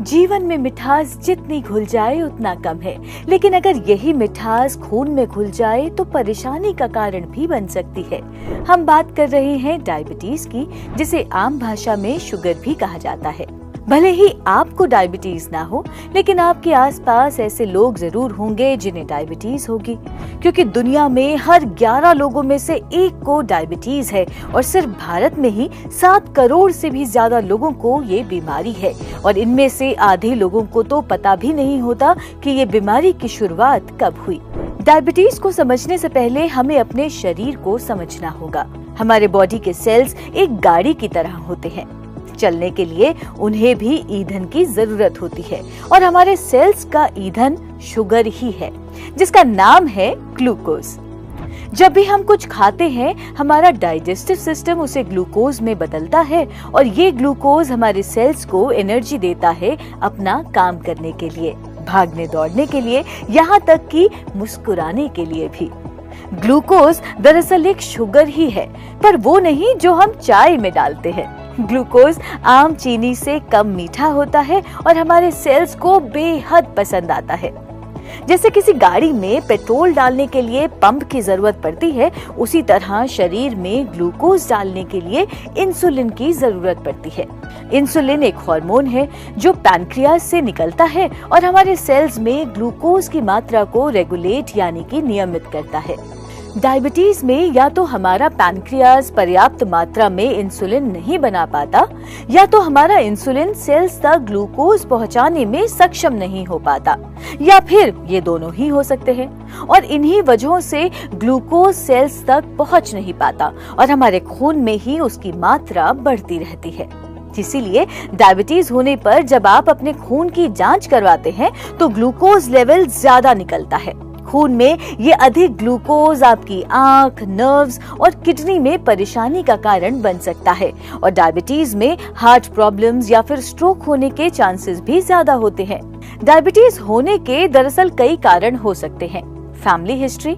जीवन में मिठास जितनी घुल जाए उतना कम है, लेकिन अगर यही मिठास खून में घुल जाए तो परेशानी का कारण भी बन सकती है। हम बात कर रहे हैं डायबिटीज की, जिसे आम भाषा में शुगर भी कहा जाता है। भले ही आपको डायबिटीज ना हो, लेकिन आपके आसपास ऐसे लोग जरूर होंगे जिन्हें डायबिटीज होगी, क्योंकि दुनिया में हर 11 लोगों में से एक को डायबिटीज है और सिर्फ भारत में ही 7 करोड़ से भी ज्यादा लोगों को ये बीमारी है और इनमें से आधे लोगों को तो पता भी नहीं होता कि ये बीमारी की शुरुआत कब हुई। डायबिटीज को समझने से पहले हमें अपने शरीर को समझना होगा। हमारे बॉडी के सेल्स एक गाड़ी की तरह होते हैं। चलने के लिए उन्हें भी ईंधन की जरूरत होती है और हमारे सेल्स का ईंधन शुगर ही है, जिसका नाम है ग्लूकोज। जब भी हम कुछ खाते हैं, हमारा डाइजेस्टिव सिस्टम उसे ग्लूकोज में बदलता है और ये ग्लूकोज हमारे सेल्स को एनर्जी देता है अपना काम करने के लिए, भागने दौड़ने के लिए, यहाँ तक कि मुस्कुराने के लिए भी। ग्लूकोज दरअसल एक शुगर ही है, पर वो नहीं जो हम चाय में डालते हैं। ग्लूकोज आम चीनी से कम मीठा होता है और हमारे सेल्स को बेहद पसंद आता है। जैसे किसी गाड़ी में पेट्रोल डालने के लिए पंप की जरूरत पड़ती है, उसी तरह शरीर में ग्लूकोज डालने के लिए इंसुलिन की जरूरत पड़ती है। इंसुलिन एक हार्मोन है जो पैनक्रियाज से निकलता है और हमारे सेल्स में ग्लूकोज की मात्रा को रेगुलेट यानी कि नियमित करता है। डायबिटीज में या तो हमारा पैनक्रियाज पर्याप्त मात्रा में इंसुलिन नहीं बना पाता, या तो हमारा इंसुलिन सेल्स तक ग्लूकोज पहुंचाने में सक्षम नहीं हो पाता, या फिर ये दोनों ही हो सकते हैं। और इन्हीं वजहों से ग्लूकोज सेल्स तक पहुंच नहीं पाता और हमारे खून में ही उसकी मात्रा बढ़ती रहती है। इसीलिए डायबिटीज होने पर जब आप अपने खून की जांच करवाते हैं तो ग्लूकोज लेवल ज्यादा निकलता है। खून में ये अधिक ग्लूकोज आपकी आंख, नर्व्स और किडनी में परेशानी का कारण बन सकता है और डायबिटीज में हार्ट प्रॉब्लम्स या फिर स्ट्रोक होने के चांसेस भी ज्यादा होते हैं। डायबिटीज होने के दरअसल कई कारण हो सकते हैं: family history,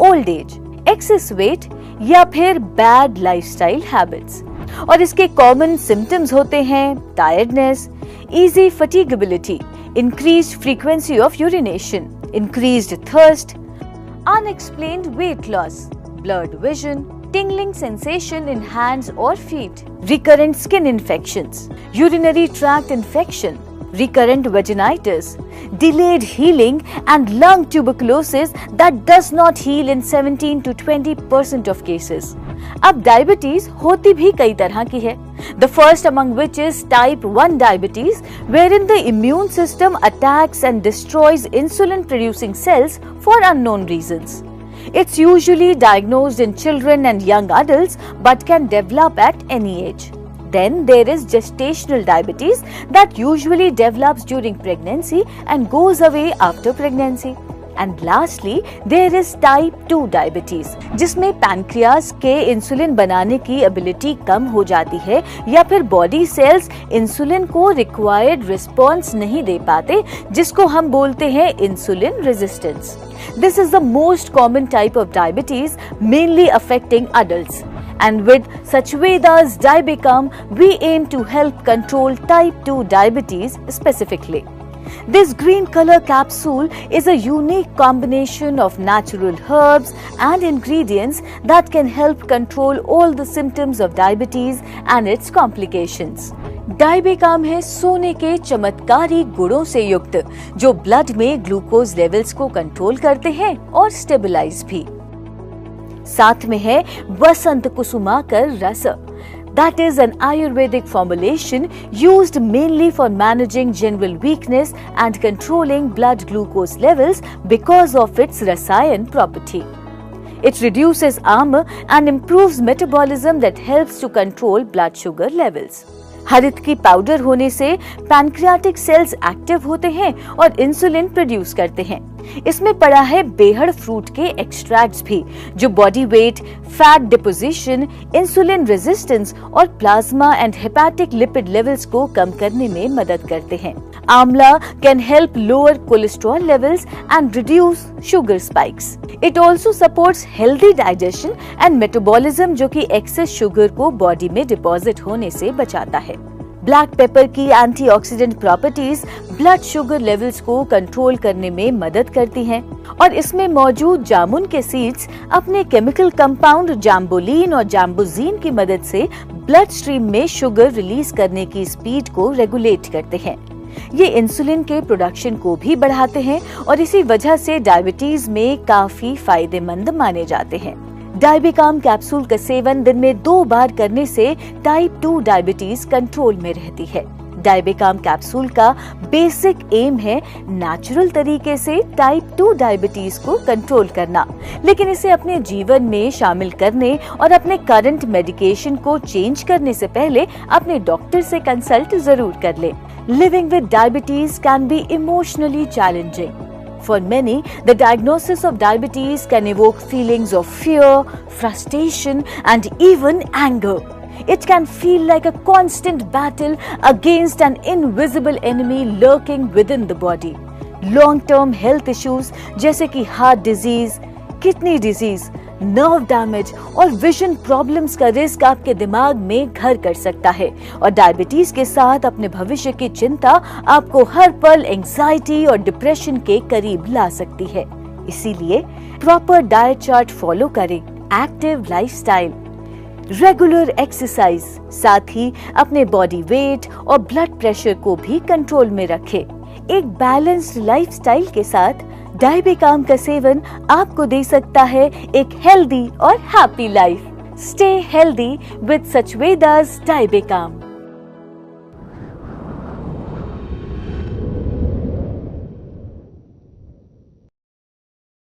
old age, access wait या फिर बैड लाइफस्टाइल हैबिट्स। और इसके कॉमन सिम्टम्स होते हैं tiredness, easy fatigability, increased frequency of urination, increased thirst, unexplained weight loss, blurred vision, tingling sensation in hands or feet, recurrent skin infections, urinary tract infection, recurrent vaginitis, delayed healing and lung tuberculosis that does not heal in 17 to 20% of cases. अब diabetes होती भी कई तरह की है। The first among which is type 1 diabetes, wherein the immune system attacks and destroys insulin-producing cells for unknown reasons. It's usually diagnosed in children and young adults, but can develop at any age. Then there is gestational diabetes that usually develops during pregnancy and goes away after pregnancy. And lastly, there is type 2 diabetes, जिसमें pancreas के insulin बनाने की ability कम हो जाती है या फिर body cells insulin को रिक्वायर्ड रिस्पॉन्स नहीं दे पाते, जिसको हम बोलते हैं insulin resistance. This is the most common type of diabetes, mainly affecting adults. And with Sachveda's Dibecom, we aim to help control type 2 diabetes specifically. This green color capsule is a unique combination of natural herbs and ingredients that can help control all the symptoms of diabetes and its complications. डाइबेकॉम है सोने के चमत्कारी गुणों से युक्त, जो blood में glucose levels को कंट्रोल करते हैं और स्टेबलाइज भी। साथ में है वसंत कुसुमाकर रस, that is an Ayurvedic formulation used mainly for managing general weakness and controlling blood glucose levels because of its rasayan property. It reduces armor and improves metabolism that helps to control blood sugar levels. हरित की powder होने से pancreatic cells active होते हैं और insulin produce करते हैं। इसमें पड़ा है बेहड़ फ्रूट के एक्सट्रैक्ट्स भी, जो body weight, fat deposition, insulin resistance और plasma and hepatic lipid levels को कम करने में मदद करते हैं। Amla can help lower cholesterol levels and reduce sugar spikes. It also supports healthy digestion and metabolism, जो कि एक्सेस शुगर को बॉडी में डिपॉजिट होने से बचाता है। ब्लैक पेपर की antioxidant properties blood sugar levels को कंट्रोल करने में मदद करती हैं और इसमें मौजूद जामुन के सीड्स अपने केमिकल कंपाउंड जाम्बोलिन और जाम्बोजीन की मदद से ब्लड स्ट्रीम में शुगर रिलीज करने की स्पीड को रेगुलेट करते हैं। ये इंसुलिन के प्रोडक्शन को भी बढ़ाते हैं और इसी वजह से डायबिटीज में काफी फायदेमंद माने जाते हैं। डायबिकाम कैप्सूल का सेवन दिन में 2 बार करने से टाइप 2 डायबिटीज कंट्रोल में रहती है। डायबिकाम कैप्सूल का बेसिक एम है नेचुरल तरीके से टाइप 2 डायबिटीज को कंट्रोल करना, लेकिन इसे अपने जीवन में शामिल करने और अपने करंट मेडिकेशन को चेंज करने से पहले अपने डॉक्टर से कंसल्ट जरूर कर ले। Living with diabetes can be emotionally challenging. For many, the diagnosis of diabetes can evoke feelings of fear, frustration, and even anger. It can feel like a constant battle against an invisible enemy lurking within the body. Long-term health issues जैसे कि heart disease, kidney disease, nerve damage और vision problems का risk आपके दिमाग में घर कर सकता है और डायबिटीज के साथ अपने भविष्य की चिंता आपको हर पल एंजाइटी और डिप्रेशन के करीब ला सकती है। इसीलिए प्रॉपर डाइट चार्ट फॉलो करें, एक्टिव लाइफस्टाइल, रेगुलर एक्सरसाइज, साथ ही अपने बॉडी वेट और ब्लड प्रेशर को भी कंट्रोल में रखें। एक बैलेंस्ड लाइफस्टाइल के साथ डायबिकाम का सेवन आपको दे सकता है एक हेल्दी और happy life. Stay healthy with सचवेदास डायबिकाम।